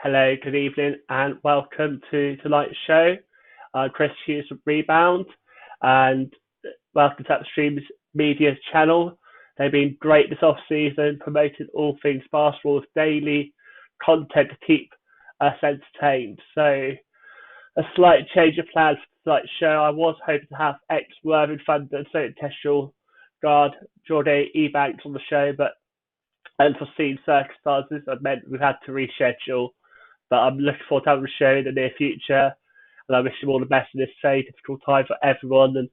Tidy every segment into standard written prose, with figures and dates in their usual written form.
Hello, good evening, and welcome to tonight's show. I'm Chris Hughes from Rebound, and welcome to Upstreamedia channel. They've been great this off season, promoting all things basketball with daily content to keep us entertained. So, a slight change of plans for tonight's show. I was hoping to have ex-Worthing Thunder and St. Teshuel guard Jordan Ebanks on the show, but unforeseen circumstances have meant we've had to reschedule. But I'm looking forward to having a show in the near future, and I wish you all the best in this very difficult time for everyone. And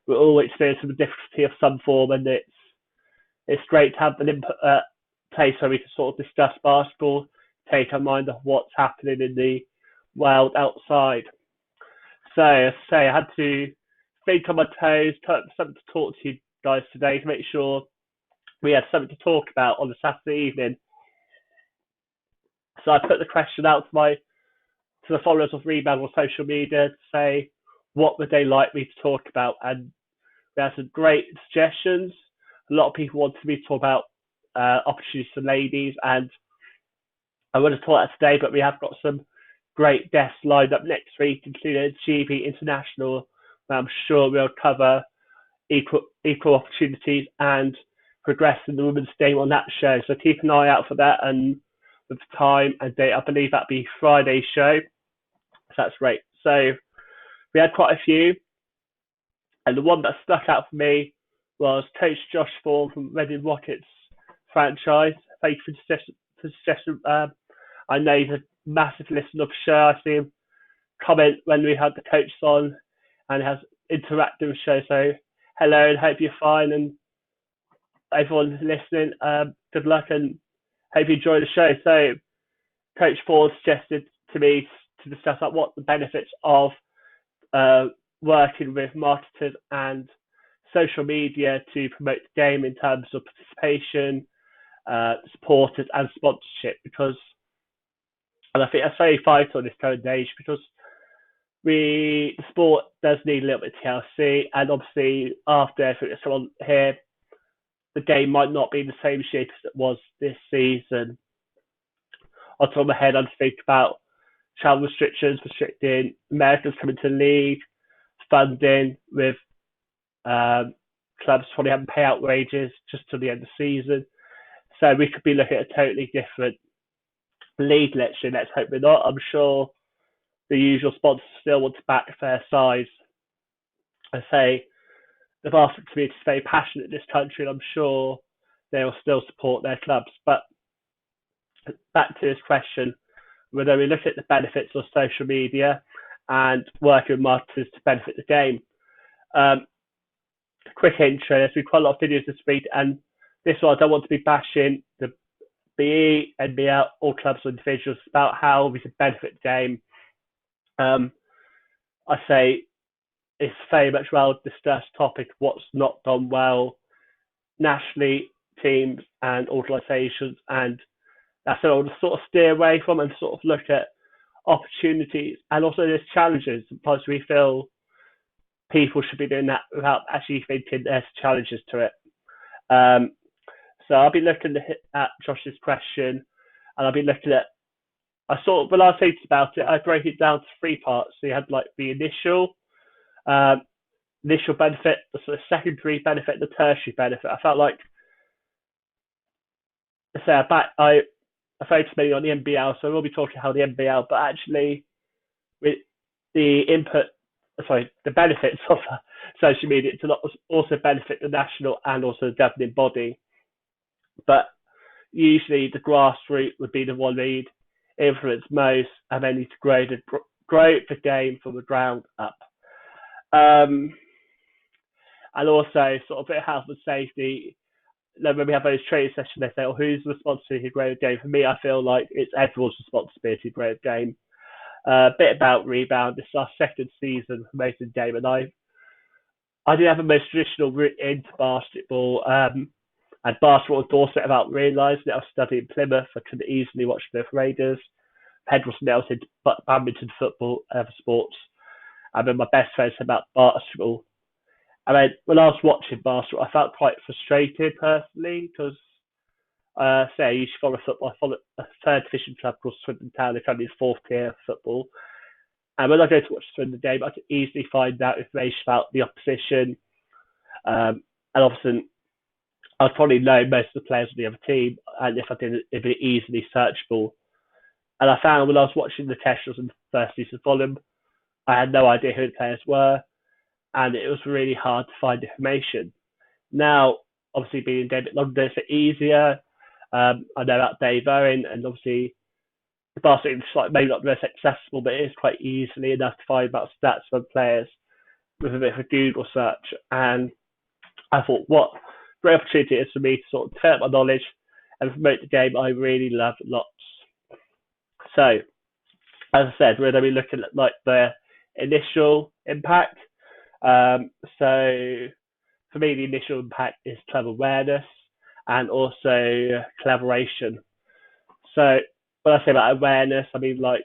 we're all experiencing the difficulty of some form, and it's great to have an input place where we can sort of discuss basketball, take our mind off what's happening in the world outside. So, as I say, I had to think on my toes, something to talk to you guys today to make sure we had something to talk about on the Saturday evening. So I put the question out to the followers of Rebound on social media to say what would they like me to talk about, and we had some great suggestions. A lot of people wanted me to talk about opportunities for ladies, and I would have taught that today, but we have got some great guests lined up next week, including GB International, where I'm sure we'll cover equal opportunities and progress in the women's game on that show. So keep an eye out for that, and with the time and date, I believe that'd be Friday's show. So that's great. So we had quite a few, and the one that stuck out for me was Coach Josh Thorne from Reading Rockets franchise. Thank you for the suggestion. I know he's a massive listener of the show. I see him comment when we had the coach on, and has interacted with the show. So hello, and hope you're fine, and everyone listening, good luck, and hope you enjoy the show. So Coach Ford suggested to me to discuss what the benefits of working with marketers and social media to promote the game in terms of participation, supporters, and sponsorship. And I think that's very vital in this current age, because the sport does need a little bit of TLC, and obviously after everything that's gone on here, the game might not be in the same shape as it was this season. On top of my head, I think about travel restrictions, restricting Americans coming to the league, funding with clubs probably having payout wages just till the end of the season. So we could be looking at a totally different league next year. Let's hope we're not. I'm sure the usual sponsors still want to back their size. I say the basketball community is very passionate in this country, and I'm sure they will still support their clubs. But back to this question, whether we look at the benefits of social media and working with marketers to benefit the game. Quick intro, there's been quite a lot of videos this week, and this one I don't want to be bashing the BE, NBL, all clubs or individuals about how we can benefit the game. I say it's very much well discussed topic, what's not done well nationally, teams and organisations, and that's what I'll sort of steer away from and sort of look at opportunities, and also there's challenges. Sometimes we feel people should be doing that without actually thinking there's challenges to it. So I'll be looking at Josh's question, and I'll be looking at, when I was thinking about it, I broke it down to three parts. So you had like the initial benefit, the sort of secondary benefit, and the tertiary benefit. I felt like, I focused mainly on the NBL, so we'll be talking about the NBL, but actually with the benefits of social media to also benefit the national and also the governing body. But usually the grassroots would be the one lead influence most, and then need to grow the game from the ground up. And also sort of a bit of health and safety. Then when we have those training sessions, they say, who's responsible to grow the game? For me, I feel like it's everyone's responsibility to grow the game. A bit about Rebound. This is our second season promoting the game, and I didn't have the most traditional route into basketball. And basketball was Dorset about realising that I was studying Plymouth. I could easily watch Plymouth Raiders. Head was nailed into badminton, football, other sports. And then my best friend said about basketball. And then when I was watching basketball, I felt quite frustrated personally, because say I usually follow football. I follow a third division club called Swindon Town. They're currently fourth tier football. And when I go to watch the Swindon game, I can easily find out information about the opposition. And obviously, I'd probably know most of the players on the other team. And if I didn't, it'd be easily searchable. And I found when I was watching the Kestrels in the first season of Fulham, I had no idea who the players were. And it was really hard to find information. Now, obviously, being in David London, it's easier. I know about Dave Owen, and obviously, the Barcelona is like maybe not the most accessible, but it is quite easily enough to find about stats from players with a bit of a Google search. And I thought, what great opportunity it is for me to sort of develop my knowledge and promote the game I really love lots. So, as I said, we're going to be looking at like the initial impact. So, for me, the initial impact is club awareness and also collaboration. So, when I say about awareness, I mean like,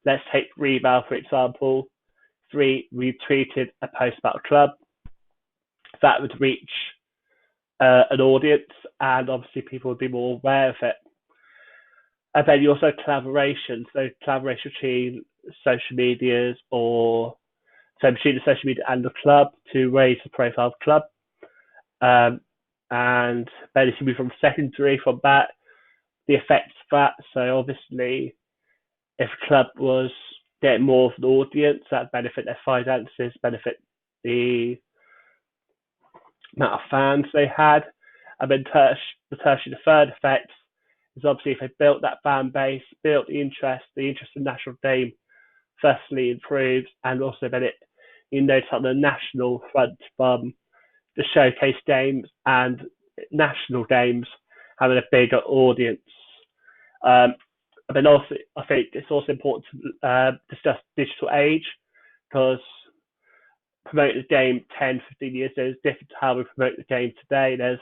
let's take Rebound for example. We retweeted a post about a club that would reach an audience, and obviously people would be more aware of it. And then you also have collaboration, so collaboration between social medias or so between the social media and the club to raise the profile of the club. And then if you move from secondary from that, the effects of that. So obviously, if a club was getting more of an audience, that benefit their finances, benefit the amount of fans they had. And then the third effect is obviously if they built that fan base, built the interest in the national game firstly improves, and also then you notice on the national front from the showcase games and national games having a bigger audience. And then also, I think it's also important to discuss digital age, because promoting the game 10, 15 years ago is different to how we promote the game today. There's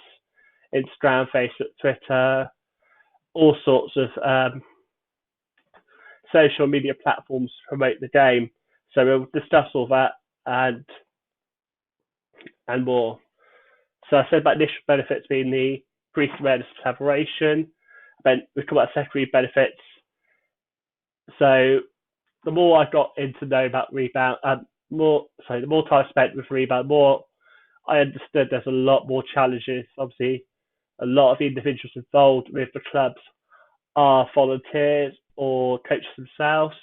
Instagram, Facebook, Twitter, all sorts of social media platforms to promote the game. So we'll discuss all that and more. So I said about initial benefits being the increased awareness of collaboration. Then we talk about secondary benefits. So the more I got into know about Rebound, the more time I spent with Rebound, more I understood there's a lot more challenges. Obviously, a lot of the individuals involved with the clubs are volunteers or coaches themselves.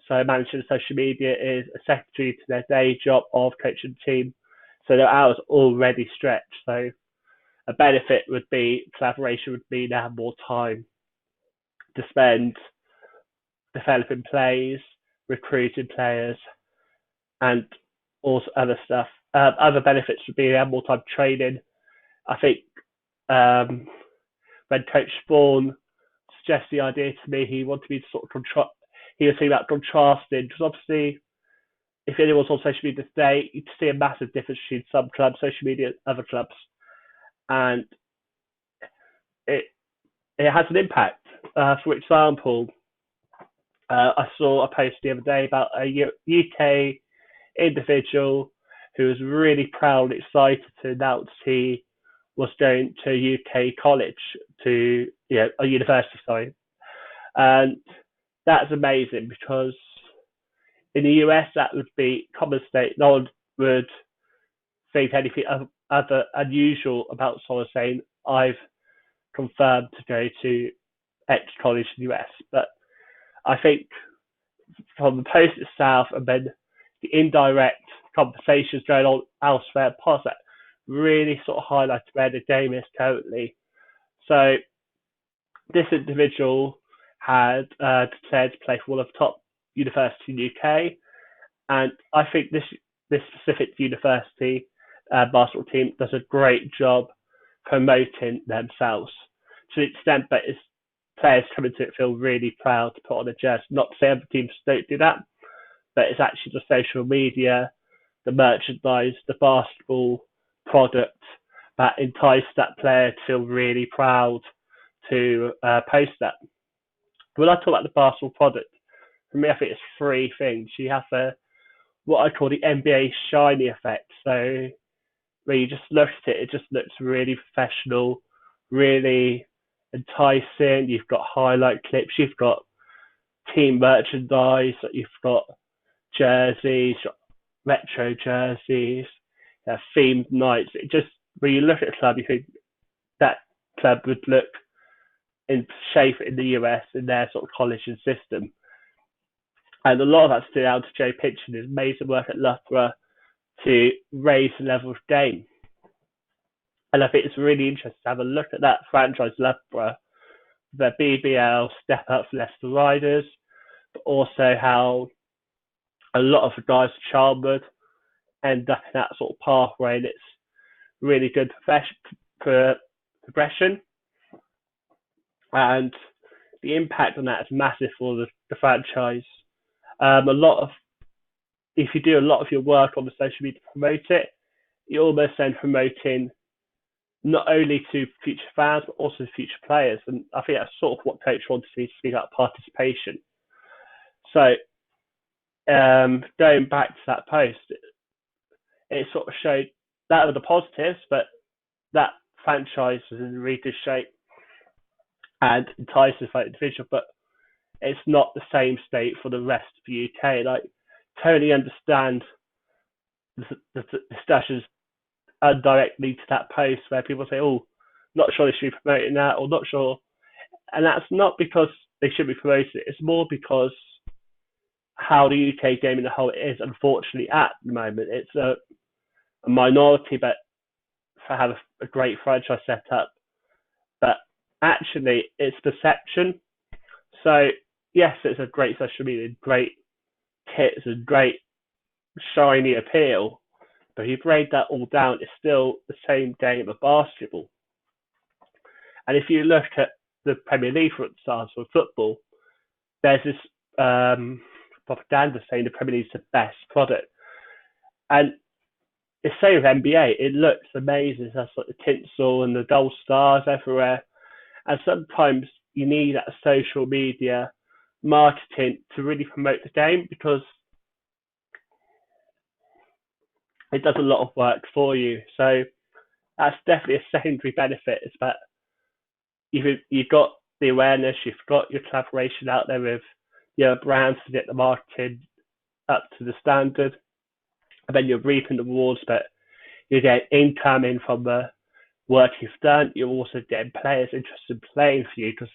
So managing social media is a secondary to their day job of coaching the team. So their hours already stretched. So a benefit would be collaboration would be they have more time to spend developing plays, recruiting players, and also other stuff. Other benefits would be they have more time training. I think when Coach Spawn suggested the idea to me, he wanted me to sort of he was thinking about contrasting, because obviously, if anyone's on social media today, you'd see a massive difference between some clubs, social media, and other clubs, and it has an impact. For example, I saw a post the other day about a UK individual who was really proud and excited to announce he was going to UK college, to a university, sorry. And that's amazing, because in the US that would be common state. No one would think anything other unusual about someone saying I've confirmed to go to X college in the US. But I think from the post itself and then the indirect conversations going on elsewhere past that really sort of highlights where the game is currently. So this individual had declared to play for one of the top universities in the UK, and I think this specific university basketball team does a great job promoting themselves to the extent that its players coming to it feel really proud to put on a jersey. Not to say other teams don't do that, but it's actually the social media, the merchandise, the basketball product that entice that player to feel really proud to post that. When I talk about the basketball product, for me, I think it's three things. You have what I call the NBA shiny effect. So when you just look at it, it just looks really professional, really enticing. You've got highlight clips. You've got team merchandise. You've got jerseys, retro jerseys, themed nights. It just, when you look at a club, you think that club would look in shape in the US in their sort of college and system. And a lot of that's down to Joe Pinch and his amazing work at Loughborough to raise the level of game. And I think it's really interesting to have a look at that franchise, Loughborough, their BBL step up for Leicester Riders, but also how a lot of the guys at Charlwood end up in that sort of pathway, and it's really good progression. And the impact on that is massive for the franchise. If you do a lot of your work on the social media to promote it, you're almost then promoting not only to future fans, but also future players. And I think that's sort of what Coach wanted to speak about participation. So going back to that post, it sort of showed that were the positives, but that franchise was in really good shape and entices like individual, but it's not the same state for the rest of the UK. Like, totally understand the discussions indirectly to that post where people say, "Oh, not sure they should be promoting that," or "not sure," and that's not because they should be promoting it. It's more because how the UK game in the whole is, unfortunately, at the moment. It's a minority, but to have a great franchise set up, but actually it's perception. So yes, it's a great social media, great kits and great shiny appeal, but if you break that all down, it's still the same game of basketball. And if you look at the Premier League, for example, for football, there's this propaganda saying the Premier League is the best product. And the same with NBA, it looks amazing. That's like the tinsel and the gold stars everywhere. And sometimes you need that social media marketing to really promote the game, because it does a lot of work for you. So that's definitely a secondary benefit, is that you've got the awareness, you've got your collaboration out there with your brands to get the marketing up to the standard, and then you're reaping the rewards, but you get income in from the work you've done. You're also getting players interested in playing for you, because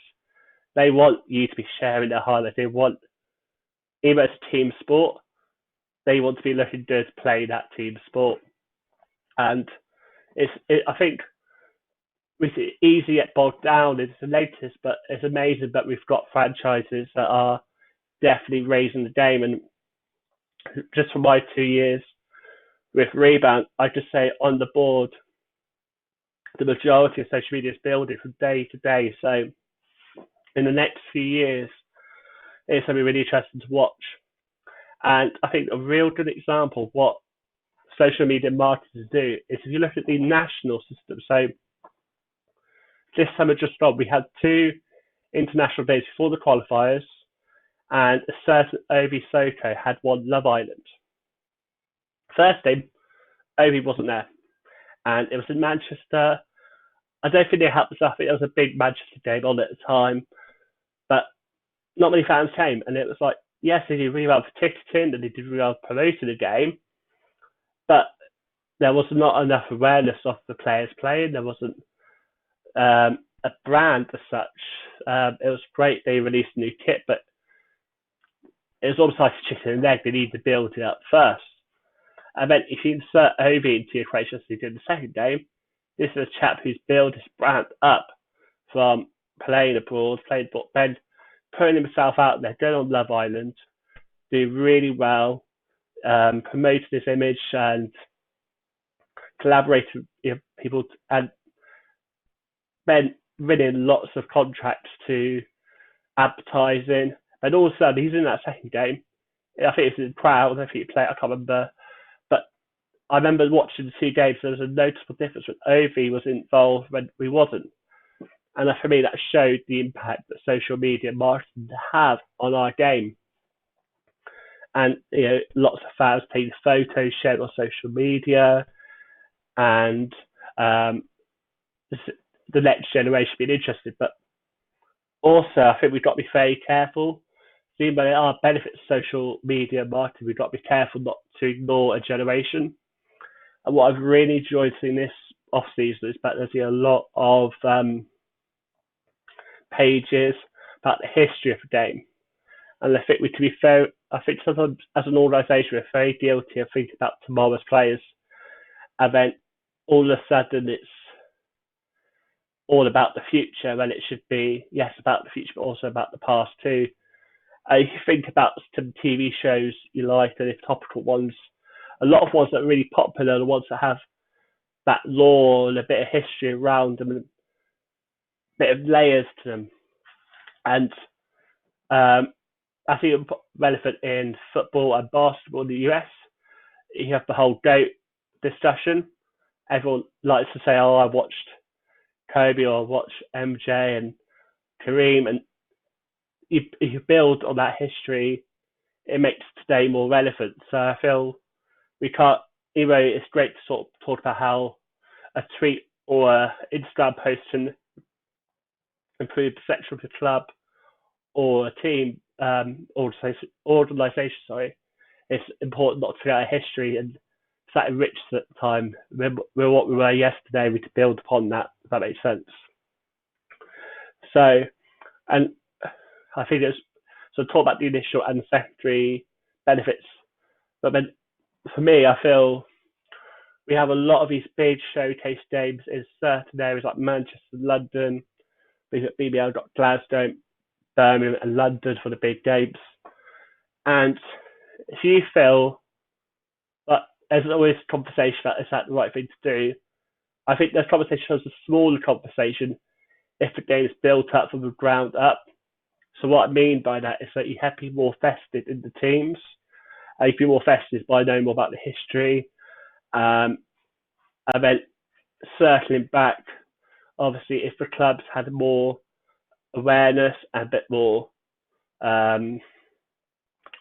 they want you to be sharing their highlights. They want, even as a team sport, they want to be looking good playing that team sport. And I think it's easy to get bogged down into the latest, but it's amazing that we've got franchises that are definitely raising the game. And just for my 2 years with Rebound, I just say on the board, the majority of social media is building from day to day. So in the next few years, it's going to be really interesting to watch. And I think a real good example of what social media marketers do is if you look at the national system. So this summer just gone, we had 2 international days before the qualifiers, and a certain Obi Soko had won Love Island. First day, Obi wasn't there, and it was in Manchester. I don't think they helped us up. It was a big Manchester game on at the time, but not many fans came, and it was like, yes, they did really well for ticketing, and they did really well promoting the game, but there was not enough awareness of the players playing. There wasn't a brand as such. It was great they released a new kit, but it was almost like a chicken and egg. They need to build it up first. And then if you insert Obi into your equation, as they did in the second game, this is a chap who's built his brand up from playing abroad, then putting himself out there, going on Love Island, doing really well, promoting his image and collaborating with people, and then winning lots of contracts to advertising. And also, he's in that second game. I think it's in the crowd. I think he played, I can't remember. But I remember watching the 2 games. There was a noticeable difference when Ovi was involved when we wasn't. And for me, that showed the impact that social media marketing have on our game. And lots of fans taking photos, shared on social media, and the next generation being interested. But Also, I think we've got to be very careful. Even though there are benefits of social media marketing, we've got to be careful not to ignore a generation. And what I've really enjoyed seeing this off season is that there's a lot of pages about the history of the game. And I think we can be fair. I think sometimes as an organisation we're very guilty of thinking about tomorrow's players, and then all of a sudden it's all about the future when it should be yes about the future but also about the past too. If you think about some TV shows you like and the topical ones, a lot of ones that are really popular are the ones that have that lore and a bit of history around them and a bit of layers to them. And I think it's relevant in football and basketball in the US. You have the whole GOAT discussion. Everyone likes to say, "Oh, I watched Kobe or I watched MJ and Kareem," and you build on that history. It makes today more relevant. So I feel we can't. Even though it's great to sort of talk about how a tweet or an Instagram post can improve the perception of the club or a team, organisation, sorry, it's important not to forget our history and that enriches at the time. We're what we were yesterday. We could build upon that. If that makes sense. So, and I think it's so talk about the initial and secondary benefits. But then, for me, I feel we have a lot of these big showcase games in certain areas like Manchester, London. We've got BBL, got Glasgow, Birmingham, and London for the big games. And if you feel that there's always conversation about is that the right thing to do, I think there's conversation as a smaller conversation if the game is built up from the ground up. So what I mean by that is that you have to be more vested in the teams. You can be more vested by knowing more about the history. And then circling back, obviously, if the clubs had more awareness and a bit more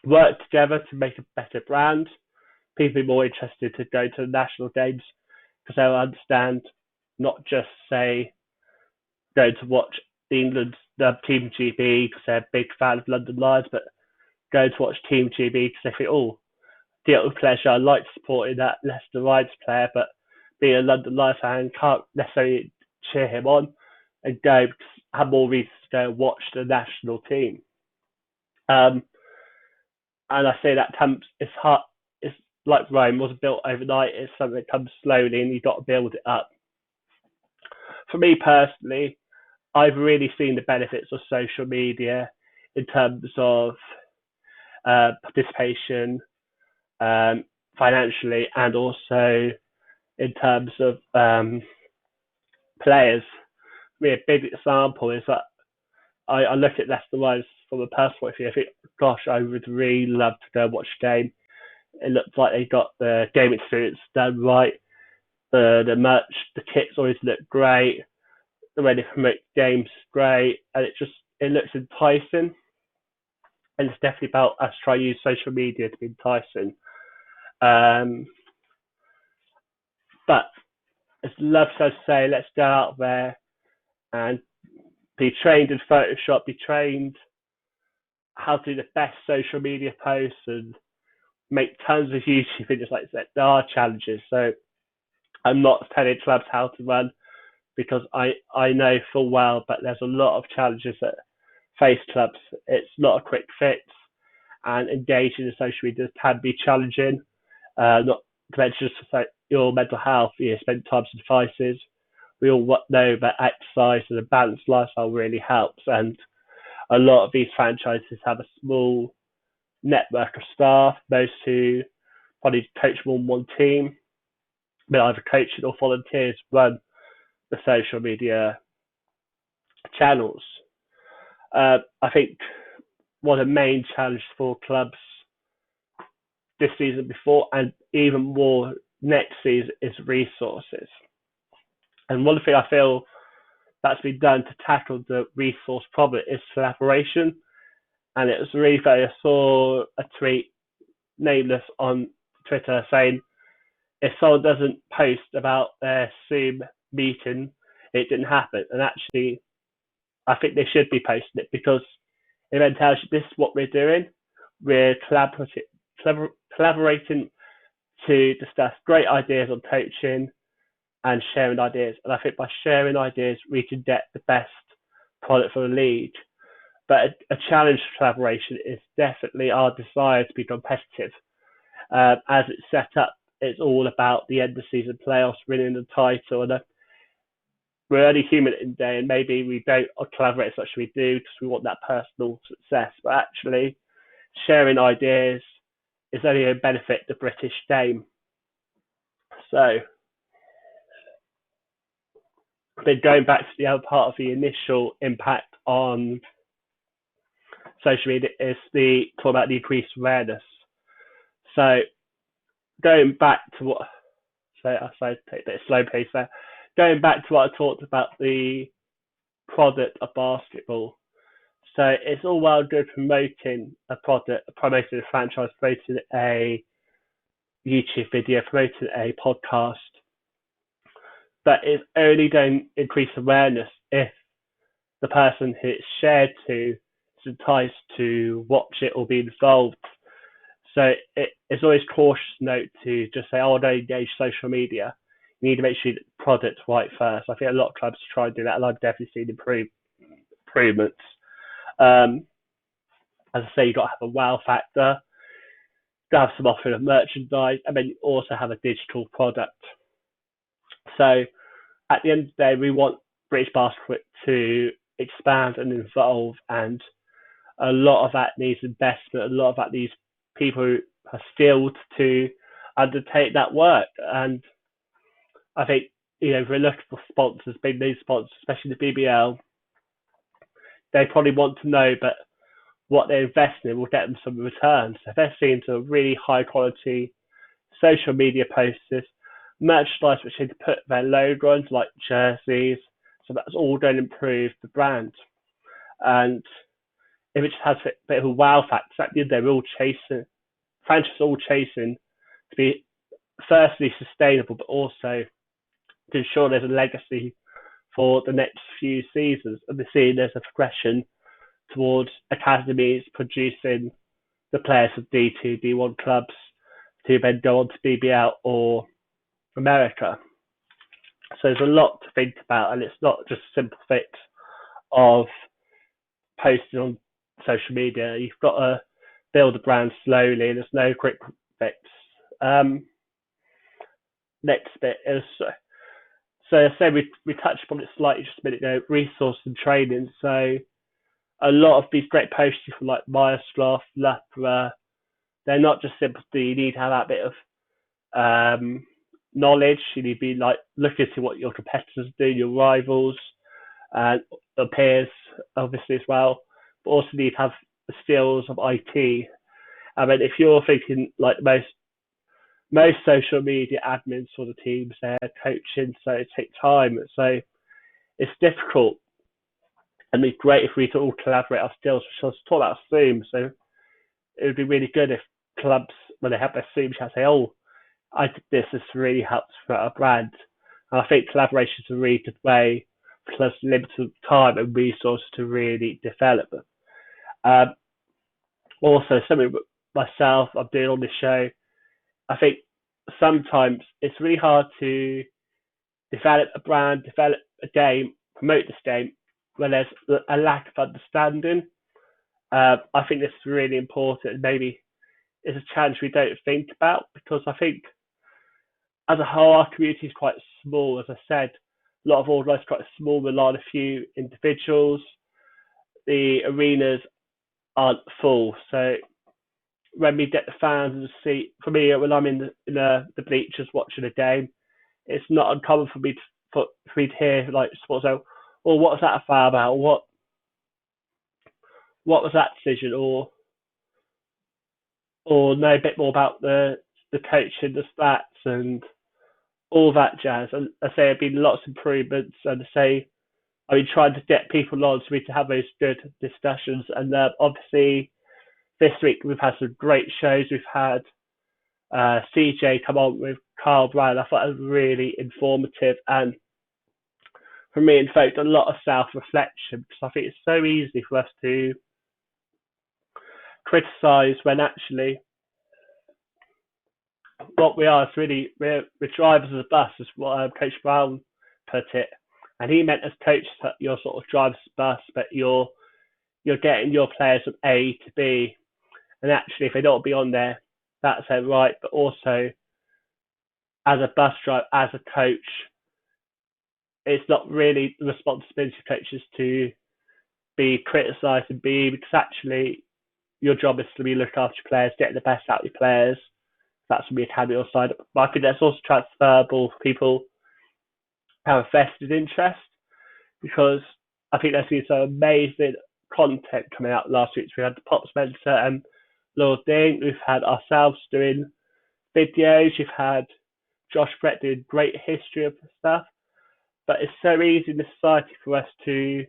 work together to make a better brand, people be more interested to go to the national games because they'll understand not just say go to watch England's Team GB because they're a big fan of London Lions, but go to watch Team GB because they think, oh, deal with pleasure. I like supporting that Leicester Lions player, but being a London Lions fan can't necessarily cheer him on and go because have more reasons to go watch the national team. And I say that comes, it's hard. It's like Rome wasn't built overnight. It's something that comes slowly, and you've got to build it up. For me personally, I've really seen the benefits of social media in terms of participation, financially, and also in terms of players. I mean, a big example is that I look at Leicester Lions from a personal point of view. I think, gosh, I would really love to go and watch a game. It looks like they got the game experience done right. The merch, the kits always look great. The way they promote games is great, and it looks enticing. And it's definitely about us trying to use social media to be enticing. But as love to say, let's go out there and be trained in Photoshop, be trained how to do the best social media posts and make tons of YouTube videos like that. There are challenges. So I'm not telling clubs how to run because I know full well, but there's a lot of challenges that face clubs. It's not a quick fix, and engaging in social media can be challenging. Not to mention just like your mental health. Spend time on devices. We all know that exercise and a balanced lifestyle really helps, and a lot of these franchises have a small network of staff, those who probably coach more than one team, but either coaching or volunteers run the social media channels. I think one of the main challenges for clubs this season before and even more next season is resources. And one thing I feel that's been done to tackle the resource problem is collaboration. And it was really funny. I saw a tweet, nameless, on Twitter saying if someone doesn't post about their Zoom meeting, it didn't happen. And actually, I think they should be posting it because it then tells you this is what we're doing. We're collaborating to discuss great ideas on coaching and sharing ideas. And I think by sharing ideas, we can get the best product for the league. But a challenge for collaboration is definitely our desire to be competitive. As it's set up, it's all about the end of the season playoffs, winning the title. And we're only human in day, and maybe we don't collaborate as much as we do because we want that personal success. But actually, sharing ideas is only going to benefit the British game. So, then going back to the other part of the initial impact on social media is the talk about the increased awareness. So, going back to what, so I take a bit of slow pace there. Going back to what I talked about the product of basketball. So it's all well good promoting a product, promoting a franchise, promoting a YouTube video, promoting a podcast, but it's only going to increase awareness if the person who it's shared to is enticed to watch it or be involved. So it's always cautious note to just say, oh, I don't engage social media. You need to make sure the product's right first. I think a lot of clubs try and do that, and I've definitely seen improvements. As I say, you've got to have a wow factor, to have some offering of merchandise, and then you also have a digital product. So at the end of the day, we want British basketball to expand and evolve, and a lot of that needs investment. A lot of that needs people who are skilled to undertake that work. And I think, if we're looking for sponsors, big name sponsors, especially the BBL, they probably want to know, but what they're investing in will get them some returns. So if they're seeing some really high quality social media posters, merchandise which they put their logo on, like jerseys, so that's all going to improve the brand. And if it just has a bit of a wow factor, at the end they're all chasing, franchises all chasing to be firstly sustainable, but also to ensure there's a legacy for the next few seasons. And we're seeing there's a progression towards academies producing the players of D2, D1 clubs to then go on to BBL or America. So there's a lot to think about, and it's not just a simple fix of posting on social media. You've got to build a brand slowly, and there's no quick fix. Next bit is, so I said we touched upon it slightly just a minute ago, resource and training. So a lot of these great posters from like Myerscough, Loughborough, they're not just simple. You need to have that bit of knowledge. You need to be like looking to what your competitors do, your rivals, and your peers, obviously as well. But also need to have the skills of IT. I mean, if you're thinking like most social media admins for the teams, they're coaching, so it takes time. So it's difficult. And it'd be great if we could all collaborate our skills. So I was talking about Zoom, so it would be really good if clubs, when they have their Zoom chat, say, oh, I did this really helps for our brand. And I think collaboration is a really good way for clubs limited time and resources to really develop. Also, something myself I'm doing on this show, I think sometimes it's really hard to develop a brand, develop a game, promote this game when there's a lack of understanding. I think this is really important. Maybe it's a challenge we don't think about, because I think as a whole our community is quite small. As I said, a lot of organisers are quite small, rely on a few individuals. The arenas aren't full, so when we get the fans in the seat, for me, when I'm in the bleachers watching a game, it's not uncommon for me to hear like sports out, well, what was that a foul about? What was that decision? Or know a bit more about the coaching, the stats, and all that jazz. And I say there have been lots of improvements, and I say I've been trying to get people on so we can have those good discussions. And obviously, this week we've had some great shows. We've had CJ come on with Carl Brown. I thought it was really informative, and for me, invoked a lot of self-reflection, because I think it's so easy for us to criticise when actually what we are is really we're drivers of the bus, is what Coach Brown put it, and he meant as coaches that you're sort of drivers of the bus, but you're getting your players from A to B, and actually if they don't be on there, that's right. But also as a bus driver, as a coach, it's not really the responsibility of coaches to be criticised and be, because actually your job is to be looking after your players, getting the best out of your players. That's from the academy side. But I think that's also transferable for people who have a vested interest, because I think there's been some amazing content coming out last week. So we had the Pop Spencer and Lord Ding. We've had ourselves doing videos. You've had Josh Brett doing great history of the stuff. But it's so easy in the society for us to.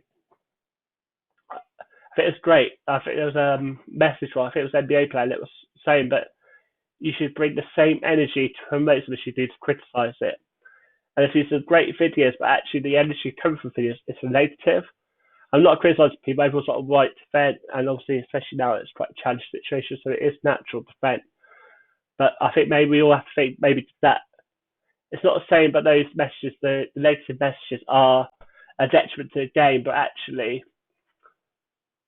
I think it's great. I think there was a message from, I think it was NBA player that was saying, but you should bring the same energy to promote them as you do to criticise it. And if these are great videos, but actually the energy coming from videos is negative. I'm not criticising people, everyone's got a right to vent, and obviously, especially now, it's quite a challenging situation, so it is natural to vent. But I think maybe we all have to think maybe that it's not the same, but those messages, the negative messages, are a detriment to the game, but actually,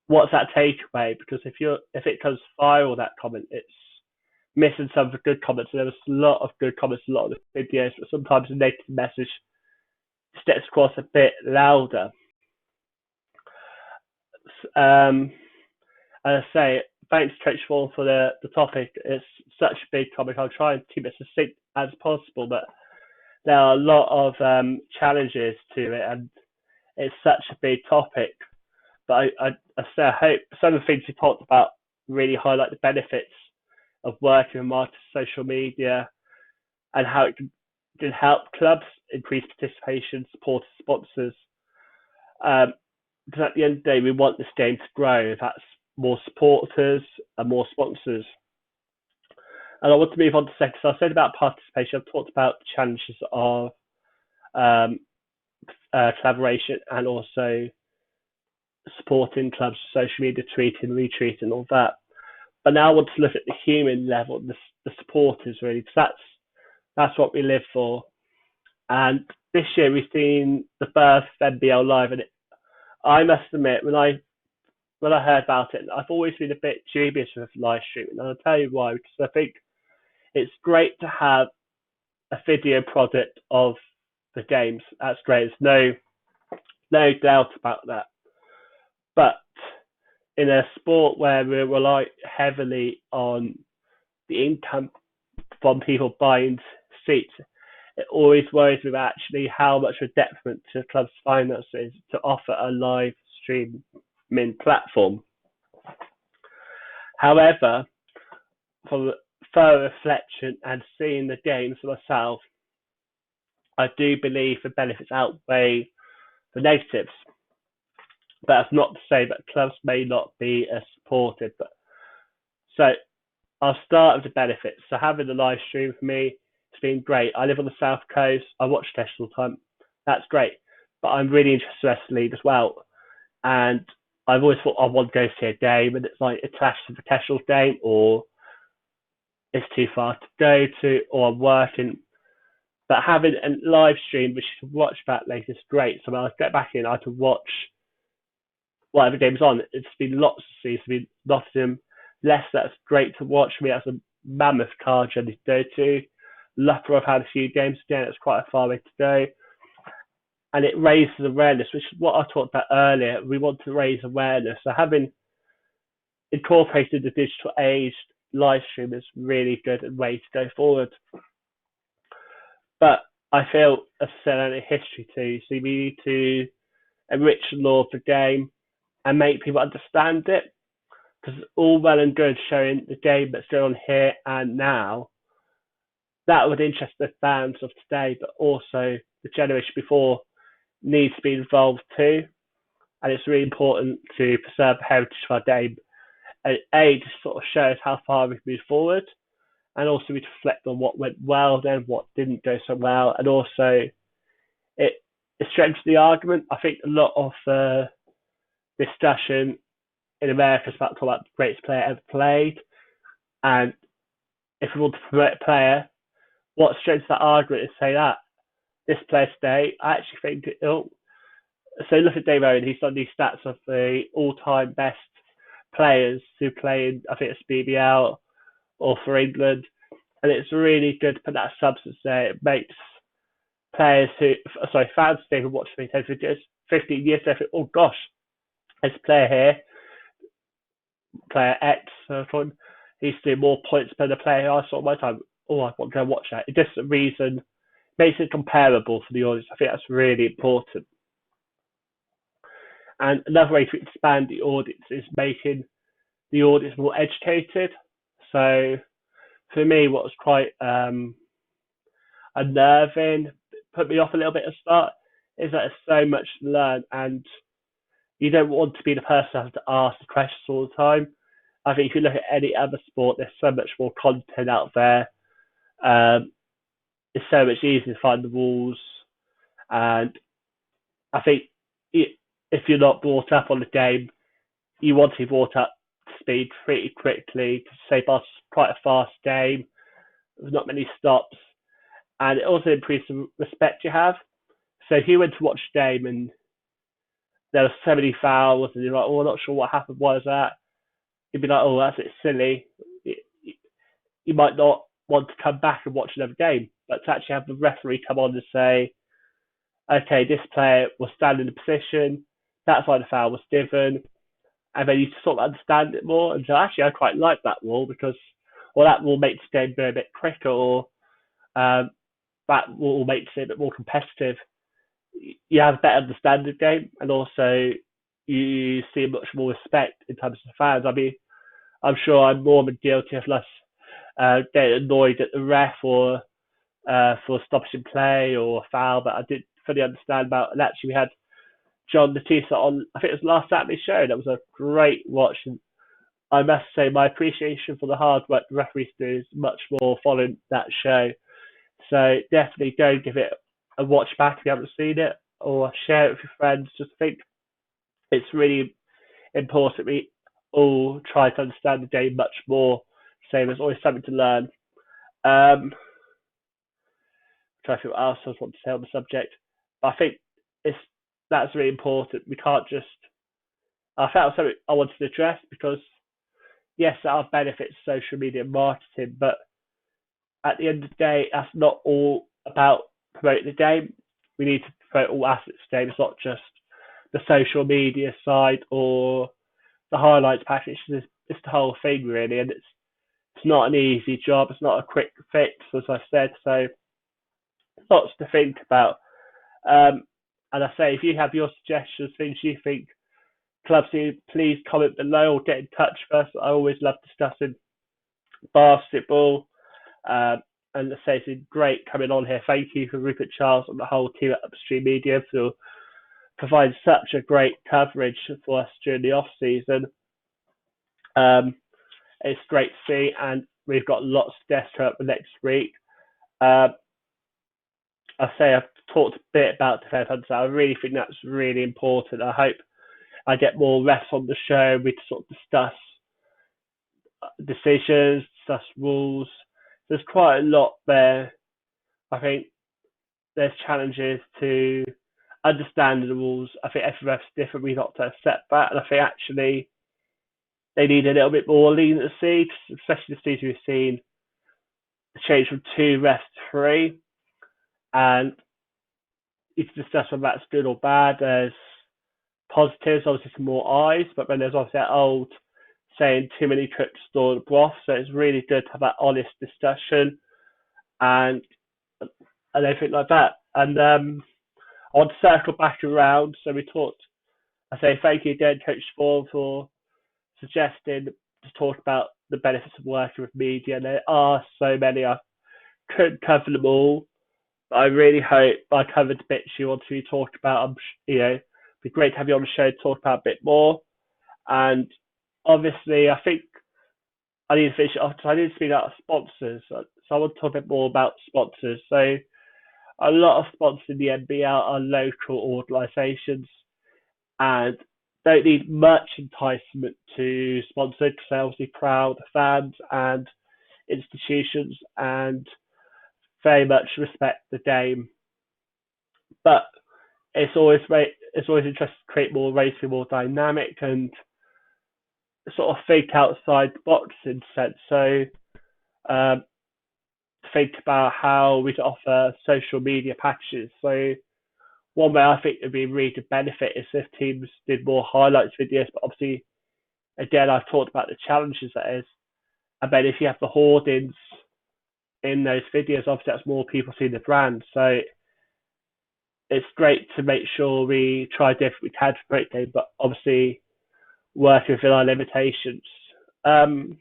what's that takeaway? Because if it comes viral, that comment, it's missing some of the good comments. And there was a lot of good comments, a lot of the videos, but sometimes the negative message steps across a bit louder. As I say, thanks Coach Vaughan for the topic. It's such a big topic. I'll try and keep it succinct as possible, but there are a lot of challenges to it, and it's such a big topic. But I hope some of the things we talked about really highlight the benefits of working with marketing social media, and how it can help clubs increase participation, support sponsors. Because at the end of the day, we want this game to grow. That's more supporters and more sponsors. And I want to move on to second. So I said about participation. I've talked about the challenges of collaboration, and also supporting clubs, social media, tweeting, retweeting, all that. But now I want to look at the human level, the supporters really, because that's what we live for. And this year we've seen the birth of NBL Live, and I must admit, when I heard about it, I've always been a bit dubious with live streaming, and I'll tell you why. Because I think it's great to have a video product of the games. That's great. There's no doubt about that. But in a sport where we rely heavily on the income from people buying seats, it always worries me about actually how much of a detriment to clubs' finances to offer a live streaming platform. However, from further reflection and seeing the games for myself, I do believe the benefits outweigh the negatives. But that's not to say that clubs may not be as supported. So I'll start with the benefits. So having the live stream for me, it's been great. I live on the South Coast. I watch Test all the time. That's great. But I'm really interested in Wrestling League as well. And I've always thought I want to go see a game, and it's like it clashes with the casual game, or it's too far to go to, or I'm working. But having a live stream, which you can watch back later, is great. So when I get back in, I can watch whatever game's on. It's been lots of seasons. It's been Nottingham, Leicester. That's great to watch. For me, that's a mammoth car journey to go to. Loughborough, I've had a few games again. It's quite a far way to go. And it raises awareness, which is what I talked about earlier. We want to raise awareness. So having incorporated the digital age, live stream is really good way to go forward. But I feel, as I said, in history too. So we need to enrich the law of the game and make people understand it. Because it's all well and good showing the game that's going on here and now. That would interest the fans of today, but also the generation before needs to be involved too. And it's really important to preserve the heritage of our game. And to sort of show us how far we've moved forward, and also we reflect on what went well, then what didn't go so well, and also it's it strengthens the argument. I think a lot of discussion in America is about talking about the greatest player ever played, and if we want to promote a player, what strengthens that argument is say that this player today, I actually think it'll. So look at Dave Owen. He's done these stats of the all-time best players who play in, I think it's BBL or for England, and it's really good to put that substance there. It makes players who, sorry, fans who have watched me 10 videos, 15 years ago, think, oh gosh, there's a player here, player X, he's doing more points than the player I saw at my time. Oh, I want to go watch that. It just a reason, makes it comparable for the audience. I think that's really important. And another way to expand the audience is making the audience more educated. So for me, what was quite unnerving, put me off a little bit at the start, is that there's so much to learn, and you don't want to be the person who has to ask the questions all the time. I think if you look at any other sport, there's so much more content out there. It's so much easier to find the rules, and I think if you're not brought up on the game, you want to be brought up to speed pretty quickly. Because say, it's quite a fast game. There's not many stops, and it also improves the respect you have. So if you went to watch a game and there were so many fouls, and you're like, oh, I'm not sure what happened, why is that? You'd be like, oh, that's it, silly. You might not want to come back and watch another game, but to actually have the referee come on and say, okay, this player was standing in a position, that's why the foul was given, and then you sort of understand it more. And so actually, I quite like that rule because, well, that rule makes the game go a bit quicker, or that rule makes it a bit more competitive. You have a better understanding of the game, and also you see much more respect in terms of the fans. I mean, I'm sure I'm more than guilty of less getting annoyed at the ref or for stoppage play or foul, but I didn't fully understand about. And actually, we had John Natisa on, I think it was last Saturday show. That was a great watch. And I must say, my appreciation for the hard work the referees do is much more following that show. So definitely go give it a watch back if you haven't seen it, or share it with your friends. Just think it's really important we all try to understand the game much more. So there's always something to learn. Try to think what else I want to say on the subject. But I think that's really important. We can't just. I felt something I wanted to address because yes, there are benefits to social media marketing, but at the end of the day, that's not all about promoting the game. We need to promote all aspects of the game. It's not just the social media side or the highlights package. It's the whole thing really, and it's not an easy job. It's not a quick fix, as I said. So lots to think about. And I say, if you have your suggestions, things you think clubs do, please comment below or get in touch with us. I always love discussing basketball. And I say it's been great coming on here. Thank you for Rupert Charles and the whole team at Upstreamedia for providing such a great coverage for us during the off season. It's great to see, and we've got lots of guests up for next week. I say I've talked a bit about defence hunter. I really think that's really important. I hope I get more refs on the show. We sort of discuss decisions, discuss rules. There's quite a lot there. I think there's challenges to understanding the rules. I think every ref's different. We got to accept that, and I think actually they need a little bit more leniency, especially the season we've seen the change from 2 refs to 3, and you can discuss whether that's good or bad. There's positives, obviously some more eyes, but then there's obviously that old saying too many cooks store the broth, so it's really good to have that honest discussion and everything like that. And I want to circle back around. So we talked, I say thank you again, Coach Spawn, for suggesting to talk about the benefits of working with media. And there are so many. I couldn't cover them all, but I really hope I covered the bits you want to talk about. It'd be great to have you on the show to talk about a bit more. And obviously, I think I need to finish it off because I need to speak out of sponsors. So I want to talk a bit more about sponsors. So A lot of sponsors in the NBL are local organisations and don't need much enticement to sponsor because they're obviously proud fans and institutions and very much respect the game. But it's always interesting to create more racing, more dynamic, and sort of think outside the box in a sense. So um, think about how we can offer social media packages. So one way I think would be really to benefit is if teams did more highlights videos, but obviously again I've talked about the challenges that is. And then if you have the hoardings in those videos, obviously that's more people seeing the brand. So it's great to make sure we try different we can for great game, but obviously working within our limitations. Um,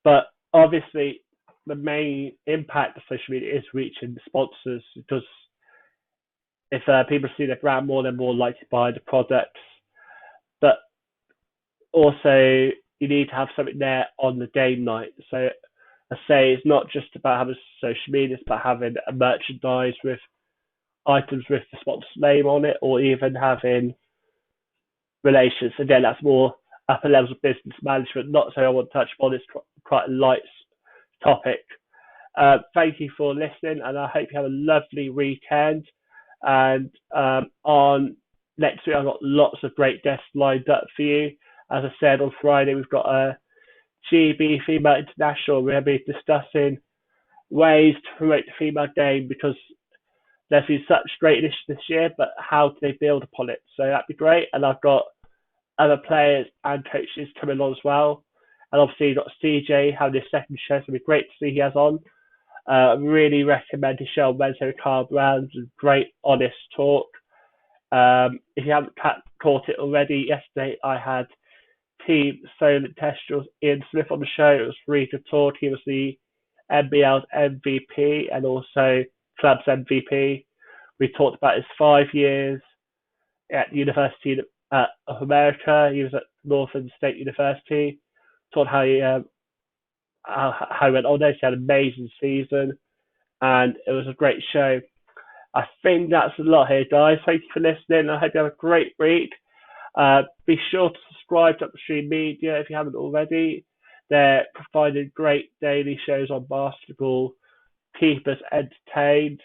but obviously the main impact of social media is reaching the sponsors because if people see the brand more, they're more likely to buy the products. But also, you need to have something there on the game night. So I say it's not just about having social media, it's about having a merchandise with items with the sponsor's name on it, or even having relations. Again, that's more upper levels of business management. Not so I want to touch upon. It's quite a light topic. Thank you for listening, and I hope you have a lovely weekend. And on next week, I've got lots of great guests lined up for you. As I said, on Friday, we've got a GB Female International. We're going to be discussing ways to promote the female game because there's been such great initiatives this year, but how do they build upon it? So that'd be great. And I've got other players and coaches coming on as well. And obviously, you've got CJ having his second show, so it'd be great to see he has on. Really recommend his show on Wednesday with Carl Brown. Great, honest talk. If you haven't caught it already, yesterday I had Team Solent Testrals Ian Smith on the show. It was really good talk. He was the NBL's MVP and also club's MVP. We talked about his 5 years at the University of America. He was at Northern State University. Talked how he went on there. He had an amazing season, and it was a great show. I think that's a lot here, guys. Thank you for listening. I hope you have a great week. Be sure to subscribe to Upstreamedia if you haven't already. They're providing great daily shows on basketball, keep us entertained.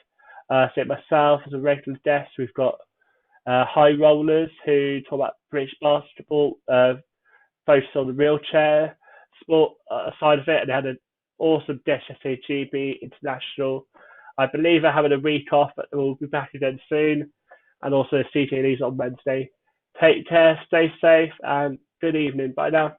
So myself as a regular guest, we've got high rollers who talk about British basketball, focus on the wheelchair sport side of it, and they had an awesome guest yesterday, GB International. I believe they're having a week off, but we'll be back again soon. And also CJ Lee's on Wednesday. Take care, stay safe, and good evening. Bye now.